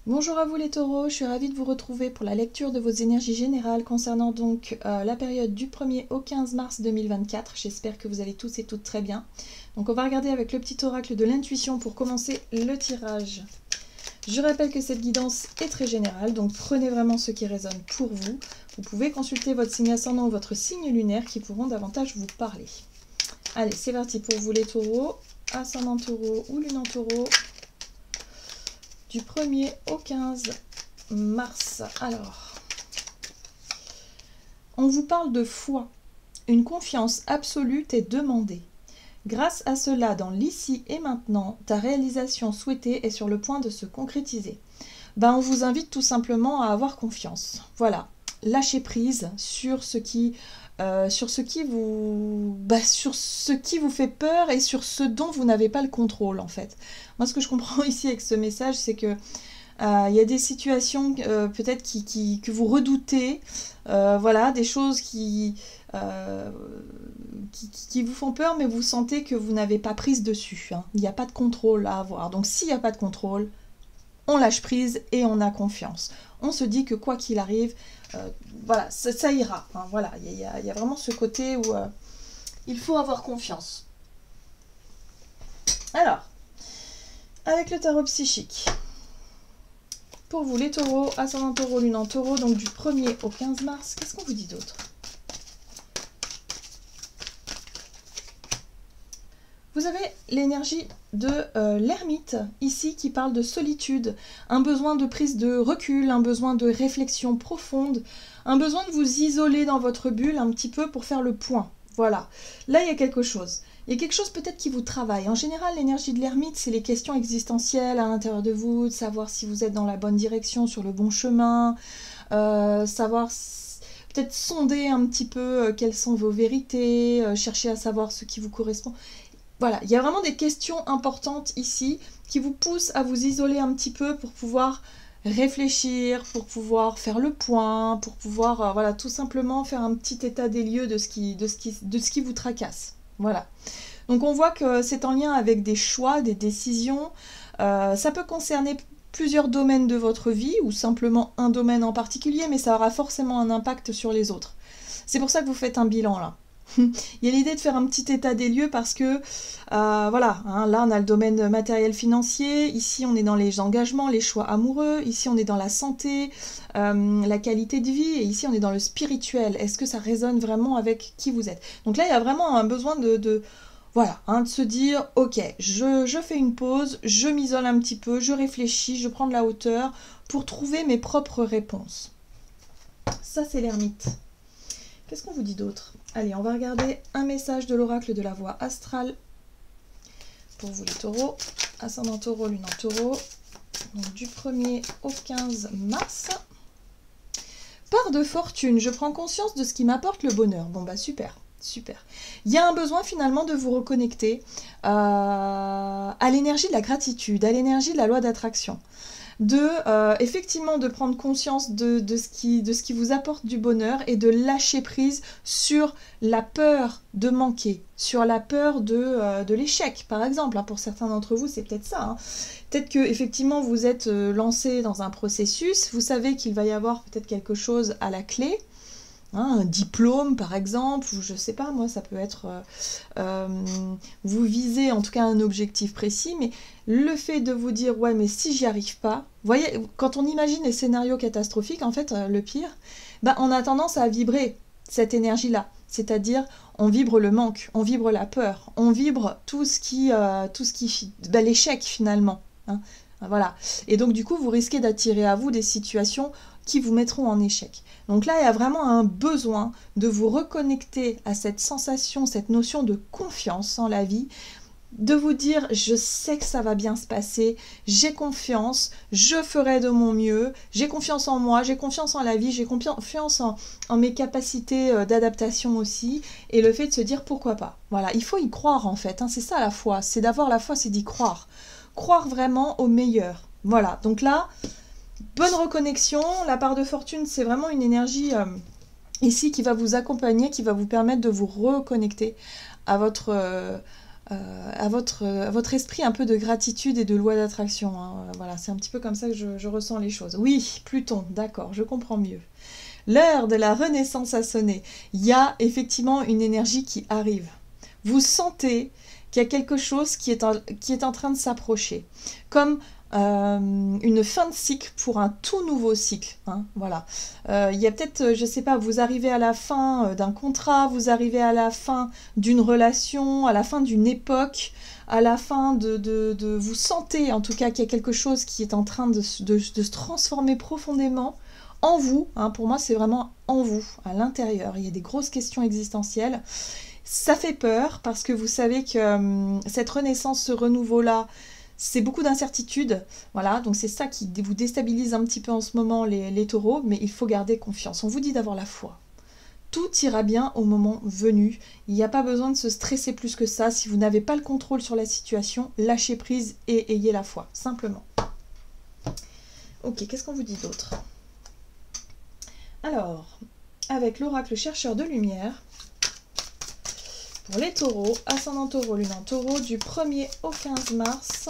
Bonjour à vous les taureaux, je suis ravie de vous retrouver pour la lecture de vos énergies générales concernant donc la période du 1er au 15 mars 2024. J'espère que vous allez tous et toutes très bien. Donc on va regarder avec le petit oracle de l'intuition pour commencer le tirage. Je rappelle que cette guidance est très générale, donc prenez vraiment ce qui résonne pour vous. Vous pouvez consulter votre signe ascendant ou votre signe lunaire qui pourront davantage vous parler. Allez, c'est parti pour vous les taureaux, ascendant taureau ou lune en taureau. Du 1er au 15 mars. Alors, on vous parle de foi. Une confiance absolue est demandée. Grâce à cela, dans l'ici et maintenant, ta réalisation souhaitée est sur le point de se concrétiser. On vous invite tout simplement à avoir confiance. Voilà, lâchez prise sur ce qui vous fait peur et sur ce dont vous n'avez pas le contrôle en fait. Moi ce que je comprends ici avec ce message, c'est que il y a des situations peut-être que vous redoutez, voilà, des choses qui vous font peur, mais vous sentez que vous n'avez pas prise dessus, hein. Il n'y a pas de contrôle à avoir. Donc s'il n'y a pas de contrôle, on lâche prise et on a confiance. On se dit que quoi qu'il arrive, voilà, ça ira. Hein, voilà, il y a vraiment ce côté où il faut avoir confiance. Alors, avec le tarot psychique, pour vous les taureaux, ascendant taureau, lune en taureau, donc du 1er au 15 mars, qu'est-ce qu'on vous dit d'autre ? Vous avez l'énergie de l'ermite, ici, qui parle de solitude, un besoin de prise de recul, un besoin de réflexion profonde, un besoin de vous isoler dans votre bulle un petit peu pour faire le point. Voilà, là il y a quelque chose. Il y a quelque chose peut-être qui vous travaille. En général, l'énergie de l'ermite, c'est les questions existentielles à l'intérieur de vous, de savoir si vous êtes dans la bonne direction, sur le bon chemin, savoir peut-être sonder un petit peu quelles sont vos vérités, chercher à savoir ce qui vous correspond. Voilà, il y a vraiment des questions importantes ici qui vous poussent à vous isoler un petit peu pour pouvoir réfléchir, pour pouvoir faire le point, pour pouvoir voilà, tout simplement faire un petit état des lieux de ce qui vous tracasse. Voilà. Donc on voit que c'est en lien avec des choix, des décisions. Ça peut concerner plusieurs domaines de votre vie ou simplement un domaine en particulier, mais ça aura forcément un impact sur les autres. C'est pour ça que vous faites un bilan là. Il y a l'idée de faire un petit état des lieux parce que, voilà, hein, là on a le domaine matériel financier, ici on est dans les engagements, les choix amoureux, ici on est dans la santé, la qualité de vie, et ici on est dans le spirituel. Est-ce que ça résonne vraiment avec qui vous êtes? Donc là il y a vraiment un besoin voilà, hein, de se dire, ok, je fais une pause, je m'isole un petit peu, je réfléchis, je prends de la hauteur pour trouver mes propres réponses. Ça c'est l'ermite. Qu'est-ce qu'on vous dit d'autre? Allez, on va regarder un message de l'oracle de la voie astrale pour vous les taureaux, ascendant taureau, lune en taureau, donc du 1er au 15 mars. Part de fortune, je prends conscience de ce qui m'apporte le bonheur. Bon bah super, super. Il y a un besoin finalement de vous reconnecter à l'énergie de la gratitude, à l'énergie de la loi d'attraction. Effectivement de prendre conscience de ce qui vous apporte du bonheur et de lâcher prise sur la peur de manquer, sur la peur de l'échec par exemple, hein, pour certains d'entre vous c'est peut-être ça, hein. Peut-être que effectivement vous êtes lancé dans un processus, vous savez qu'il va y avoir peut-être quelque chose à la clé, hein, un diplôme par exemple, ou je sais pas moi, ça peut être vous visez en tout cas un objectif précis, mais le fait de vous dire ouais mais si j'y arrive pas, vous voyez, quand on imagine les scénarios catastrophiques en fait, le pire, on a tendance à vibrer cette énergie là, c'est-à-dire on vibre le manque, on vibre la peur, on vibre tout ce qui l'échec finalement, hein. Voilà. Et donc du coup vous risquez d'attirer à vous des situations qui vous mettront en échec. Donc là il y a vraiment un besoin de vous reconnecter à cette sensation, cette notion de confiance en la vie, de vous dire je sais que ça va bien se passer, j'ai confiance, je ferai de mon mieux, j'ai confiance en moi, j'ai confiance en la vie, j'ai confiance en mes capacités d'adaptation aussi, et le fait de se dire pourquoi pas. Voilà, il faut y croire en fait, hein, c'est ça la foi, c'est d'avoir la foi, c'est d'y croire. Croire vraiment au meilleur. Voilà, donc là, bonne reconnexion, la part de fortune, c'est vraiment une énergie ici qui va vous accompagner, qui va vous permettre de vous reconnecter à votre à votre esprit un peu de gratitude et de loi d'attraction. Hein. Voilà, c'est un petit peu comme ça que je ressens les choses. Oui, Pluton, d'accord, je comprends mieux. L'heure de la renaissance a sonné. Il y a effectivement une énergie qui arrive. Vous sentez qu'il y a quelque chose qui est en train de s'approcher. Comme une fin de cycle pour un tout nouveau cycle. Hein, voilà. Il y a peut-être, je ne sais pas, vous arrivez à la fin d'un contrat, vous arrivez à la fin d'une relation, à la fin d'une époque, à la fin de vous sentez en tout cas qu'il y a quelque chose qui est en train de se transformer profondément en vous. Hein, pour moi, c'est vraiment en vous, à l'intérieur. Il y a des grosses questions existentielles. Ça fait peur parce que vous savez que cette renaissance, ce renouveau-là, c'est beaucoup d'incertitudes, voilà, donc c'est ça qui vous déstabilise un petit peu en ce moment les taureaux, mais il faut garder confiance. On vous dit d'avoir la foi. Tout ira bien au moment venu. Il n'y a pas besoin de se stresser plus que ça. Si vous n'avez pas le contrôle sur la situation, lâchez prise et ayez la foi, simplement. Ok, qu'est-ce qu'on vous dit d'autre? Alors, avec l'oracle chercheur de lumière, pour les taureaux, ascendant taureau, lune en taureau, du 1er au 15 mars.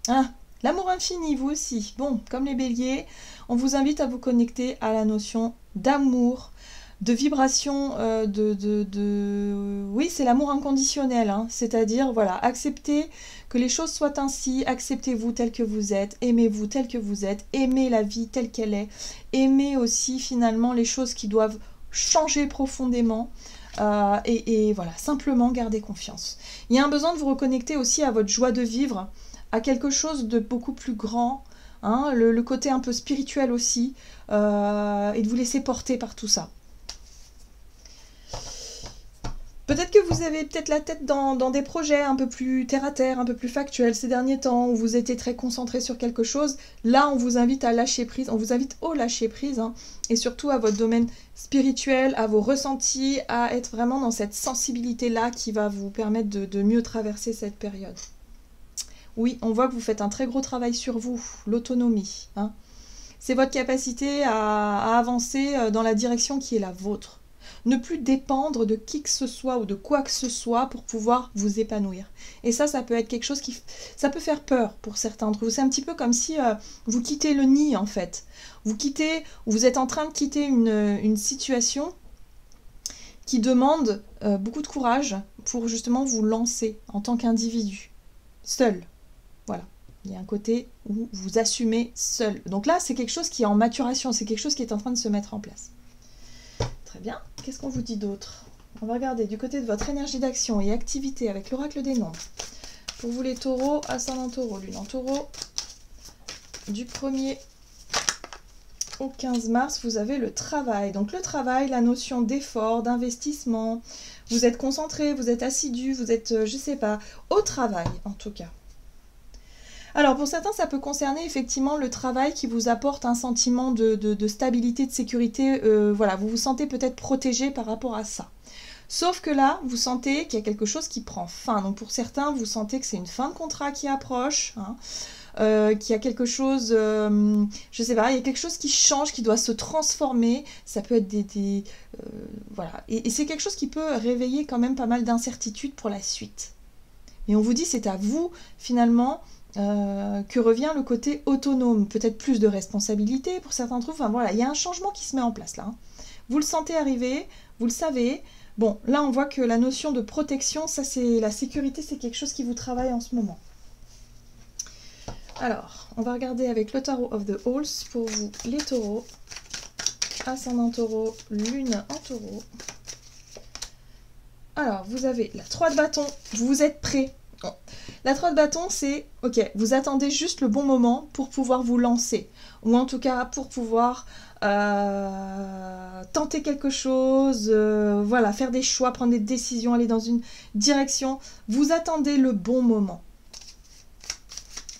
Ah, l'amour infini, vous aussi. Bon, comme les béliers, on vous invite à vous connecter à la notion d'amour, de vibration, oui, c'est l'amour inconditionnel, hein, c'est-à-dire, voilà, acceptez que les choses soient ainsi, acceptez-vous tel que vous êtes, aimez-vous tel que vous êtes, aimez la vie telle qu'elle est, aimez aussi, finalement, les choses qui doivent changer profondément et voilà, simplement garder confiance. Il y a un besoin de vous reconnecter aussi à votre joie de vivre, à quelque chose de beaucoup plus grand, hein, le côté un peu spirituel aussi, et de vous laisser porter par tout ça. Peut-être que vous avez peut-être la tête dans des projets un peu plus terre-à-terre, un peu plus factuels ces derniers temps, où vous étiez très concentré sur quelque chose. Là, on vous invite à lâcher prise, on vous invite au lâcher prise, hein, et surtout à votre domaine spirituel, à vos ressentis, à être vraiment dans cette sensibilité-là qui va vous permettre de mieux traverser cette période. Oui, on voit que vous faites un très gros travail sur vous, l'autonomie. Hein. C'est votre capacité à avancer dans la direction qui est la vôtre. Ne plus dépendre de qui que ce soit ou de quoi que ce soit pour pouvoir vous épanouir. Et ça peut être quelque chose ça peut faire peur pour certains d'entre vous. C'est un petit peu comme si vous quittez le nid en fait. Vous êtes en train de quitter une situation qui demande beaucoup de courage pour justement vous lancer en tant qu'individu, seul. Voilà. Il y a un côté où vous assumez seul. Donc là, c'est quelque chose qui est en maturation, c'est quelque chose qui est en train de se mettre en place. Très bien. Qu'est-ce qu'on vous dit d'autre? On va regarder du côté de votre énergie d'action et activité avec l'oracle des nombres. Pour vous les taureaux, ascendant taureau, lune en taureau, du 1er au 15 mars, vous avez le travail. Donc le travail, la notion d'effort, d'investissement. Vous êtes concentré, vous êtes assidu, vous êtes, je sais pas, au travail en tout cas. Alors pour certains, ça peut concerner effectivement le travail qui vous apporte un sentiment de stabilité, de sécurité. Voilà, vous vous sentez peut-être protégé par rapport à ça. Sauf que là, vous sentez qu'il y a quelque chose qui prend fin. Donc pour certains, vous sentez que c'est une fin de contrat qui approche, hein, qu'il y a quelque chose, je sais pas, il y a quelque chose qui change, qui doit se transformer. Ça peut être voilà. Et c'est quelque chose qui peut réveiller quand même pas mal d'incertitudes pour la suite. Et on vous dit, c'est à vous finalement que revient le côté autonome, peut-être plus de responsabilité pour certains d'entre vous. Enfin voilà, il y a un changement qui se met en place là. Hein. Vous le sentez arriver, vous le savez. Bon, là on voit que la notion de protection, ça c'est la sécurité, c'est quelque chose qui vous travaille en ce moment. Alors, on va regarder avec le Tarot of the Halls pour vous les taureaux, ascendant taureau, lune en taureau. Alors, vous avez la 3 de bâton, vous êtes prêts. La 3 de bâton, c'est, ok, vous attendez juste le bon moment pour pouvoir vous lancer. Ou en tout cas, pour pouvoir tenter quelque chose, voilà, faire des choix, prendre des décisions, aller dans une direction. Vous attendez le bon moment.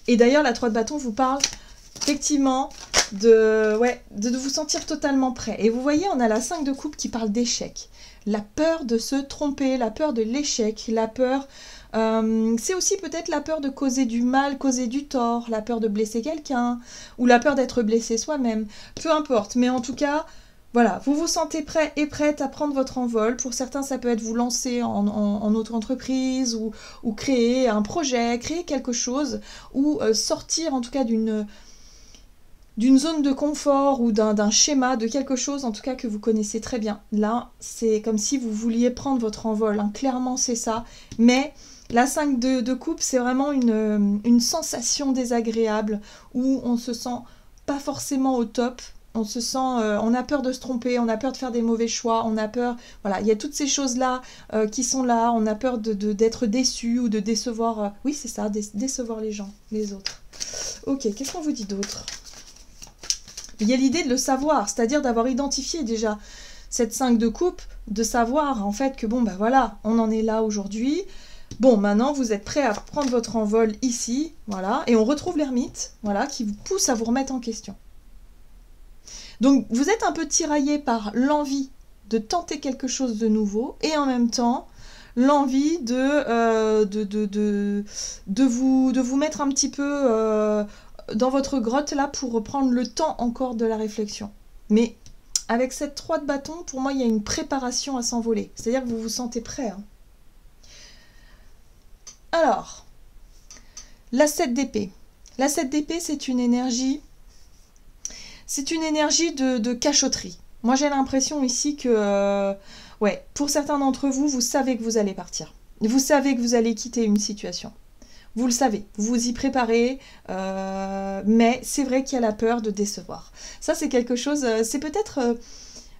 Et d'ailleurs, la 3 de bâton vous parle effectivement de vous sentir totalement prêt. Et vous voyez, on a la 5 de coupe qui parle d'échec. La peur de se tromper, la peur de l'échec, la peur... c'est aussi peut-être la peur de causer du mal, causer du tort, la peur de blesser quelqu'un, ou la peur d'être blessé soi-même. Peu importe, mais en tout cas, Voilà, vous vous sentez prêt et prête à prendre votre envol. Pour certains, ça peut être vous lancer en auto-entreprise ou créer un projet, créer quelque chose, ou sortir en tout cas d'une zone de confort ou d'un schéma, de quelque chose en tout cas que vous connaissez très bien. Là, c'est comme si vous vouliez prendre votre envol, hein. Clairement c'est ça. Mais la 5 de coupe, c'est vraiment une sensation désagréable où on se sent pas forcément au top. On se sent, on a peur de se tromper, on a peur de faire des mauvais choix, on a peur, voilà, il y a toutes ces choses-là qui sont là, on a peur d'être déçu ou de décevoir, oui c'est ça, décevoir les gens, les autres. Ok, qu'est-ce qu'on vous dit d'autre? Il y a l'idée de le savoir, c'est-à-dire d'avoir identifié déjà cette 5 de coupe, de savoir en fait que bon ben voilà, on en est là aujourd'hui. Bon, maintenant vous êtes prêt à prendre votre envol ici, voilà, et on retrouve l'ermite, voilà, qui vous pousse à vous remettre en question. Donc vous êtes un peu tiraillé par l'envie de tenter quelque chose de nouveau et en même temps l'envie de vous mettre un petit peu dans votre grotte là pour reprendre le temps encore de la réflexion. Mais avec cette 3 de bâton, pour moi il y a une préparation à s'envoler, c'est-à-dire que vous vous sentez prêt. Hein. Alors, la 7 d'épée. La 7 d'épée, c'est une énergie... C'est une énergie de cachotterie. Moi, j'ai l'impression ici que, ouais, pour certains d'entre vous, vous savez que vous allez partir. Vous savez que vous allez quitter une situation. Vous le savez, vous vous y préparez, mais c'est vrai qu'il y a la peur de décevoir. Ça, c'est quelque chose, c'est peut-être...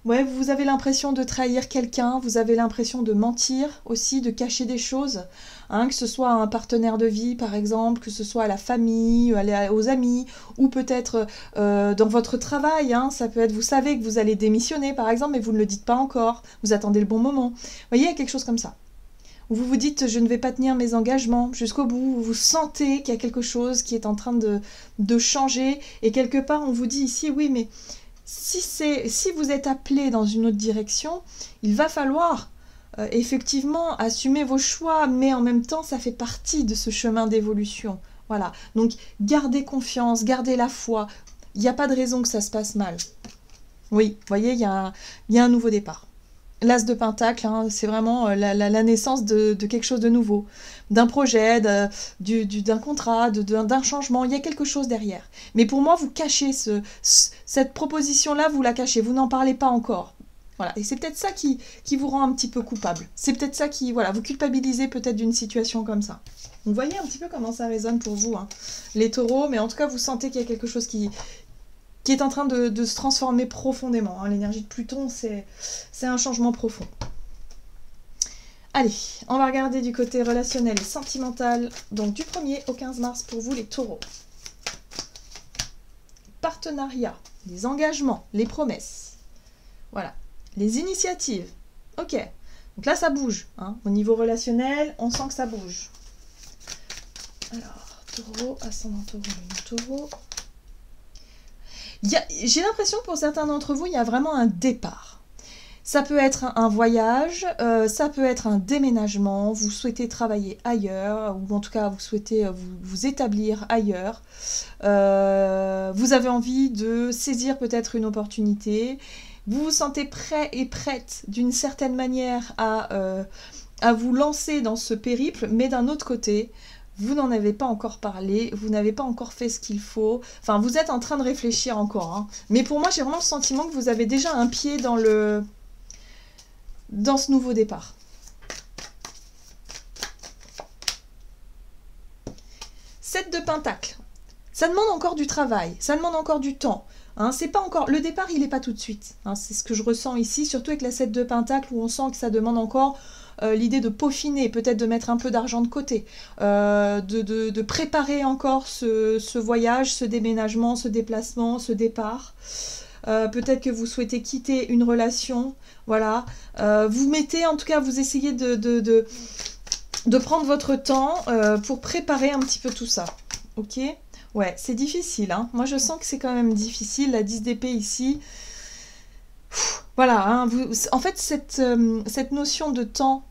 ouais, vous avez l'impression de trahir quelqu'un, vous avez l'impression de mentir aussi, de cacher des choses, hein, que ce soit à un partenaire de vie par exemple, que ce soit à la famille, aux amis, ou peut-être dans votre travail, hein, ça peut être, vous savez que vous allez démissionner par exemple, mais vous ne le dites pas encore, vous attendez le bon moment. Vous voyez, il y a quelque chose comme ça. Où vous vous dites, je ne vais pas tenir mes engagements jusqu'au bout, vous sentez qu'il y a quelque chose qui est en train de changer, et quelque part on vous dit ici, oui mais... Si vous êtes appelé dans une autre direction, il va falloir effectivement assumer vos choix, mais en même temps, ça fait partie de ce chemin d'évolution. Voilà, donc gardez confiance, gardez la foi. Il n'y a pas de raison que ça se passe mal. Oui, vous voyez, il y a un nouveau départ. L'As de Pentacle, hein, c'est vraiment la naissance de quelque chose de nouveau, d'un projet, d'un contrat, d'un changement. Il y a quelque chose derrière. Mais pour moi, vous cachez cette proposition-là, vous la cachez, vous n'en parlez pas encore. Voilà. Et c'est peut-être ça qui vous rend un petit peu coupable. C'est peut-être ça qui, voilà, vous culpabilisez peut-être d'une situation comme ça. Vous voyez un petit peu comment ça résonne pour vous, hein, les taureaux, mais en tout cas, vous sentez qu'il y a quelque chose qui est en train de se transformer profondément. Hein. L'énergie de Pluton, c'est un changement profond. Allez, on va regarder du côté relationnel et sentimental, donc du 1er au 15 mars pour vous les taureaux. Partenariat, les engagements, les promesses. Voilà, les initiatives. Ok, donc là ça bouge. Hein. Au niveau relationnel, on sent que ça bouge. Alors, taureau, ascendant taureau, lune taureau. J'ai l'impression que pour certains d'entre vous, il y a vraiment un départ. Ça peut être un voyage, ça peut être un déménagement, vous souhaitez travailler ailleurs, ou en tout cas vous souhaitez vous établir ailleurs. Vous avez envie de saisir peut-être une opportunité. Vous vous sentez prêt et prête d'une certaine manière à vous lancer dans ce périple, mais d'un autre côté... Vous n'en avez pas encore parlé, vous n'avez pas encore fait ce qu'il faut. Enfin, vous êtes en train de réfléchir encore. Hein. Mais pour moi, j'ai vraiment le sentiment que vous avez déjà un pied dans ce nouveau départ. Sept de Pentacle. Ça demande encore du travail, ça demande encore du temps. Hein, c'est pas encore... Le départ, il n'est pas tout de suite. Hein, c'est ce que je ressens ici, surtout avec la 7 de Pentacle, où on sent que ça demande encore... l'idée de peaufiner, peut-être de mettre un peu d'argent de côté, de préparer encore ce voyage, ce déménagement, ce déplacement, ce départ. Peut-être que vous souhaitez quitter une relation, voilà. Vous mettez, en tout cas, vous essayez de prendre votre temps pour préparer un petit peu tout ça, ok? Ouais, c'est difficile, hein. Moi, je sens que c'est quand même difficile, la 10 d'épée ici... Voilà, hein, en fait, cette notion de temps,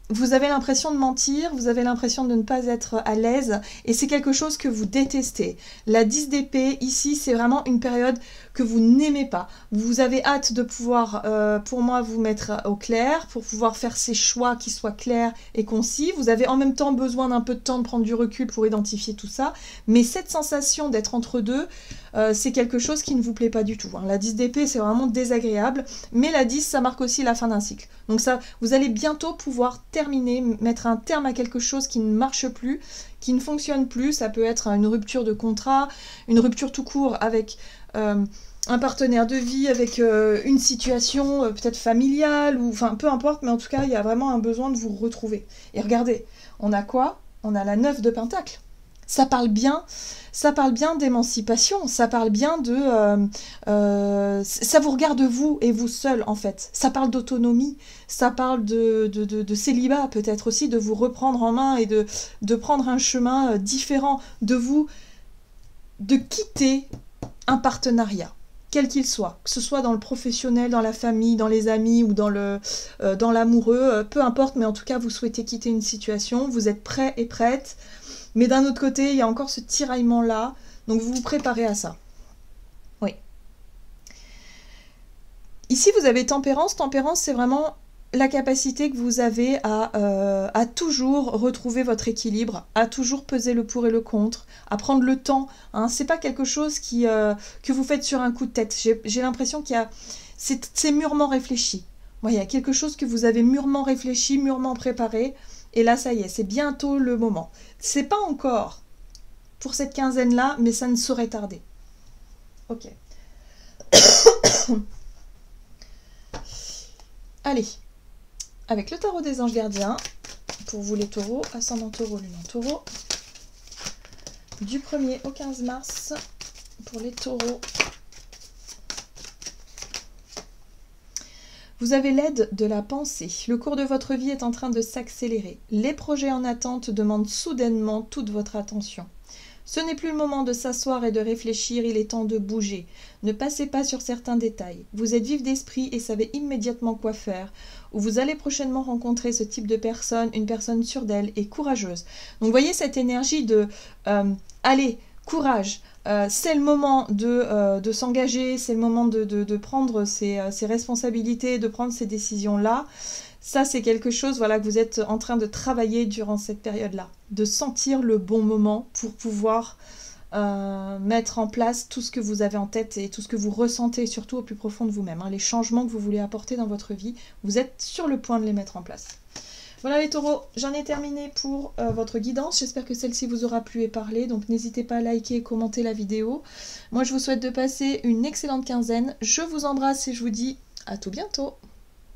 vous avez l'impression de mentir, vous avez l'impression de ne pas être à l'aise, et c'est quelque chose que vous détestez. La 10 d'épée, ici, c'est vraiment une période que vous n'aimez pas. Vous avez hâte de pouvoir, pour moi, vous mettre au clair, pour pouvoir faire ces choix qui soient clairs et concis. Vous avez en même temps besoin d'un peu de temps, de prendre du recul pour identifier tout ça. Mais cette sensation d'être entre deux, c'est quelque chose qui ne vous plaît pas du tout. La 10 d'épée, c'est vraiment désagréable. Mais la 10, ça marque aussi la fin d'un cycle. Donc ça, vous allez bientôt pouvoir terminer, mettre un terme à quelque chose qui ne marche plus, qui ne fonctionne plus. Ça peut être une rupture de contrat, une rupture tout court avec un partenaire de vie, avec une situation peut-être familiale, ou enfin peu importe, mais en tout cas, il y a vraiment un besoin de vous retrouver. Et regardez, on a quoi? On a la 9 de Pentacle. Ça parle bien d'émancipation, ça parle bien de... ça vous regarde vous et vous seul en fait. Ça parle d'autonomie, ça parle de célibat peut-être aussi, de vous reprendre en main et de prendre un chemin différent, de quitter un partenariat, quel qu'il soit, que ce soit dans le professionnel, dans la famille, dans les amis ou dans l'amoureux, peu importe, mais en tout cas vous souhaitez quitter une situation, vous êtes prêt et prête. Mais d'un autre côté, il y a encore ce tiraillement-là, donc vous vous préparez à ça. Oui. Ici, vous avez tempérance. Tempérance, c'est vraiment la capacité que vous avez à toujours retrouver votre équilibre, à toujours peser le pour et le contre, à prendre le temps. Hein. C'est pas quelque chose que vous faites sur un coup de tête. J'ai l'impression qu'il y a... C'est mûrement réfléchi. Ouais, il y a quelque chose que vous avez mûrement réfléchi, mûrement préparé. Et là, ça y est, c'est bientôt le moment. C'est pas encore pour cette quinzaine-là, mais ça ne saurait tarder. Ok. Allez, avec le tarot des anges gardiens, pour vous les taureaux, ascendant taureau, lunan taureau, du 1er au 15 mars, pour les taureaux. Vous avez l'aide de la pensée. Le cours de votre vie est en train de s'accélérer. Les projets en attente demandent soudainement toute votre attention. Ce n'est plus le moment de s'asseoir et de réfléchir, il est temps de bouger. Ne passez pas sur certains détails. Vous êtes vif d'esprit et savez immédiatement quoi faire. Ou vous allez prochainement rencontrer ce type de personne, une personne sûre d'elle et courageuse. Donc voyez cette énergie de allez, courage. C'est le moment de s'engager, c'est le moment de prendre ses responsabilités, de prendre ces décisions-là. Ça, c'est quelque chose voilà, que vous êtes en train de travailler durant cette période-là. De sentir le bon moment pour pouvoir mettre en place tout ce que vous avez en tête et tout ce que vous ressentez, surtout au plus profond de vous-même. Hein, les changements que vous voulez apporter dans votre vie, vous êtes sur le point de les mettre en place. Voilà les taureaux, j'en ai terminé pour votre guidance. J'espère que celle-ci vous aura plu et parlé. Donc n'hésitez pas à liker et commenter la vidéo. Moi je vous souhaite de passer une excellente quinzaine. Je vous embrasse et je vous dis à tout bientôt.